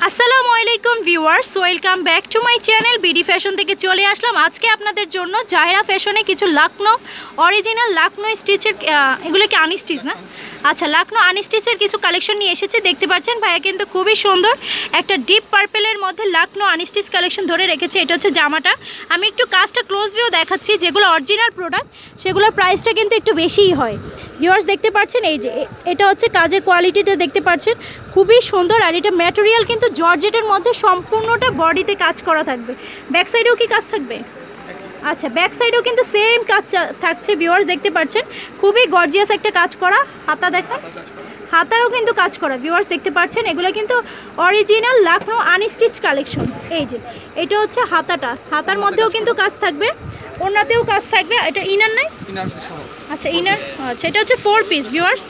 আসসালামু আলাইকুম viewers, welcome back to my channel BD fashion থেকে চলে আসলাম আজকে আপনাদের জন্য জাহেরা ফ্যাশনে কিছু লাকনো অরিজিনাল লাকনো স্টিচের, এগুলো কি আনস্টিচ না? আচ্ছা, লাকনো আনস্টিচের কিছু কালেকশন নিয়ে এসেছি। দেখতে পাচ্ছেন ভাইয়া কিন্তু খুবই সুন্দর একটা ডিপ পার্পেলের মধ্যে লাকনো আনস্টিচ কালেকশন ধরে রেখেছে। এটা হচ্ছে জামাটা। আমি একটু কাজটা ক্লোজ ভিউ দেখাচ্ছি। যেগুলো অরিজিনাল প্রোডাক্ট সেগুলোর প্রাইসটা কিন্তু একটু বেশিই হয়। ভিউয়ার্স দেখতে পাচ্ছেন, এই যে এটা হচ্ছে কাজের কোয়ালিটিটা দেখতে পাচ্ছেন খুবই সুন্দর। আর এটা ম্যাটেরিয়াল কিন্তু জর্জেটের মধ্যে সম্পূর্ণটা বডিতে কাজ করা থাকবে। ব্যাক সাইডেও কি কাজ থাকবে? আচ্ছা, ব্যাক সাইডেও কিন্তু সেম কাজ থাকছে। ভিউয়ার্স দেখতে পাচ্ছেন খুবই গর্জিয়াস একটা কাজ করা। হাতা দেখেন, হাতায়ও কিন্তু কাজ করা। ভিউয়ার্স দেখতে পাচ্ছেন এগুলো কিন্তু অরিজিনাল লাকনো আনস্টিচ কালেকশন। এই যে এটা হচ্ছে হাতাটা, হাতার মধ্যেও কিন্তু কাজ থাকবে, ওনাতেও কাজ থাকবে। এটা ইনার নাই? আচ্ছা ইনার, আচ্ছা এটা হচ্ছে 4 পিস। ভিউয়ার্স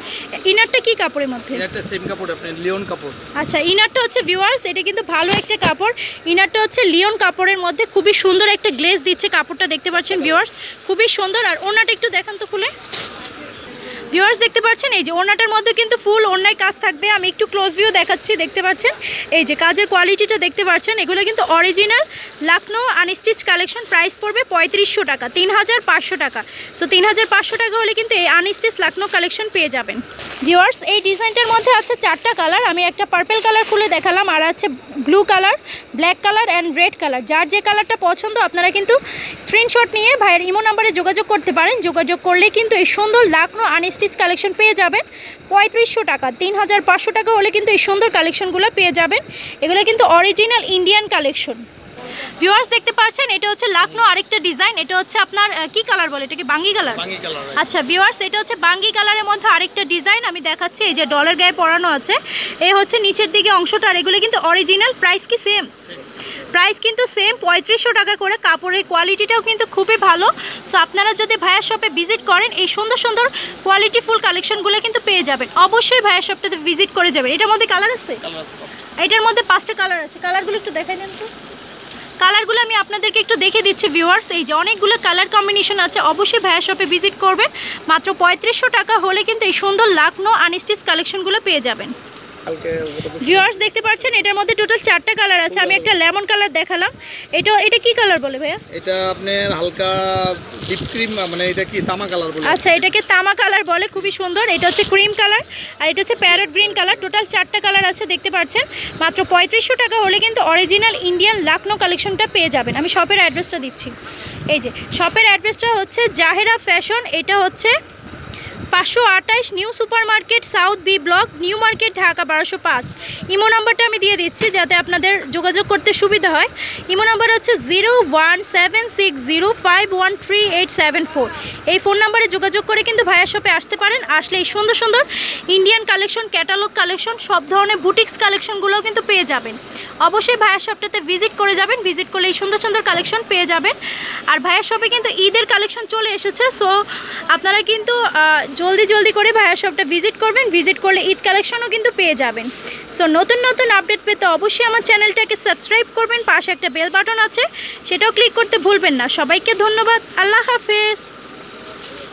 ইনারটা কি কাপড়ের মধ্যে? ইনারটা সেম কাপড়, আপনি লিওন কাপড়। আচ্ছা ইনারটা হচ্ছে ভিউয়ার্স, এটা কিন্তু ভালো একটা কাপড়। ইনারটা হচ্ছে লিওন কাপড়ের মধ্যে খুবই সুন্দর একটা গ্লেজ দিচ্ছে কাপড়টা, দেখতে পাচ্ছেন ভিউয়ার্স খুবই সুন্দর। আর ওনাটা একটু দেখান তো খুলে। ভিউয়ার্স দেখতে পাচ্ছেন এই যে ওনাটার মধ্যে কিন্তু ফুল ওনায় কাজ থাকবে। আমি একটু ক্লোজ ভিউ দেখাচ্ছি। দেখতে পাচ্ছেন এই যে কাজের কোয়ালিটিটা দেখতে পাচ্ছেন। এগুলো কিন্তু original Lucknow unstitch collection. Price পড়বে 3500 টাকা, 3500 টাকা। সো 3500 টাকা হলে কিন্তু এই আনস্টিচ লাকনো কালেকশন পেয়ে যাবেন। ভিউয়ার্স এই ডিজাইনটার মধ্যে আছে 4টা কালার। আমি একটা পার্পল কালার খুলে দেখালাম, আর আছে blue colour, black colour and red colour. যার যে কালারটা পছন্দ আপনারা কিন্তু স্ক্রিনশট নিয়ে ভাইয়ের ইমো নাম্বারে যোগাযোগ করতে পারেন। যোগাযোগ করলে কিন্তু এই সুন্দর লাকনো আনস্টিচ কালেকশন পেয়ে যাবেন 3500 টাকা। 3500 টাকা হলে কিন্তু এই সুন্দর কালেকশনগুলো পেয়ে যাবেন। এগুলো কিন্তু অরিজিনাল ইন্ডিয়ান কালেকশন। ভিউয়ার্স দেখতে পাচ্ছেন এটা হচ্ছে লাকনো আরেকটা ডিজাইন। এটা হচ্ছে আপনার কি কালার বলে এটাকে? বাঙ্গি কালার। আচ্ছা ভিউয়ার্স এটা হচ্ছে বাঙ্গি কালারের মধ্যে আরেকটা ডিজাইন আমি দেখাচ্ছি। এই যে ডলার গায়ে পরানো আছে, এই হচ্ছে নিচের দিকে অংশটা। আর এগুলো কিন্তু অরিজিনাল। প্রাইস কি সেম? প্রাইস কিন্তু সেম 3500 টাকা করে। কাপড়ের কোয়ালিটিটাও কিন্তু খুবই ভালো। সো আপনারা যদি ভাইয়া শপে ভিজিট করেন এই সুন্দর সুন্দর কোয়ালিটিফুল কালেকশনগুলো কিন্তু পেয়ে যাবেন। অবশ্যই ভাইয়া শপটাতে ভিজিট করে যাবেন। এটার মধ্যে কালার আছে? এটার মধ্যে 5টা কালার আছে। কালারগুলো একটু দেখাই দেন তো। কালারগুলো আমি আপনাদেরকে একটু দেখে দিচ্ছি ভিউয়ার্স। এই যে অনেকগুলো কালার কম্বিনেশন আছে। অবশ্যই ভাইয়া শপে ভিজিট করবেন। মাত্র 3500 টাকা হলে কিন্তু এই সুন্দর লাকনো আনস্টিচ কালেকশনগুলো পেয়ে যাবেন। ভিউয়ার্স দেখতে পাচ্ছেন এটার মধ্যে টোটাল 4টা কালার আছে। আমি একটা লেমন কালার দেখালাম। এটা কি কালার বলে ভাইয়া? এটা আপনার হালকা ডিপ ক্রিম, মানে এটা কি তামা কালার বলে? আচ্ছা এটাকে তামা কালার বলে, খুবই সুন্দর। এটা হচ্ছে ক্রিম কালার আর এটা হচ্ছে প্যারট গ্রিন কালার। টোটাল 4টা কালার আছে দেখতে পাচ্ছেন। মাত্র 3500 টাকা হলে কিন্তু অরিজিনাল ইন্ডিয়ান লাকনো কালেকশনটা পেয়ে যাবেন। আমি শপের অ্যাড্রেসটা দিচ্ছি। এই যে শপের অ্যাড্রেসটা হচ্ছে জাহেরা ফ্যাশন। এটা হচ্ছে 528 new supermarket, south B block, new market, Dhaka 1205। Imo নাম্বারটা আমি দিয়ে দিচ্ছি যাতে আপনাদের যোগাযোগ করতে সুবিধা হয়। ইমো নাম্বার হচ্ছে 017605138874। এই ফোন নাম্বারে যোগাযোগ করে কিন্তু ভাইয়া শপে আসতে পারেন। আসলে এই সুন্দর সুন্দর ইন্ডিয়ান কালেকশন, ক্যাটালগ কালেকশন, সব ধরনের বুটিক্স কালেকশনগুলোও কিন্তু পেয়ে যাবেন। অবশ্যই ভাইয়া শপটাতে ভিজিট করে যাবেন। ভিজিট করলে এই সুন্দর সুন্দর কালেকশন পেয়ে যাবেন। আর ভাইয়া শপে কিন্তু ঈদের কালেকশন চলে এসেছে। সো আপনারা কিন্তু জলদি জলদি করে ভাইয়া শপটা ভিজিট করবেন। ভিজিট করলে ঈদ কালেকশনও কিন্তু পেয়ে যাবেন। সো নতুন নতুন আপডেট পেতে অবশ্যই আমার চ্যানেলটাকে সাবস্ক্রাইব করবেন। পাশে একটা বেল বাটন আছে, সেটাও ক্লিক করতে ভুলবেন না। সবাইকে ধন্যবাদ। আল্লাহ হাফেজ।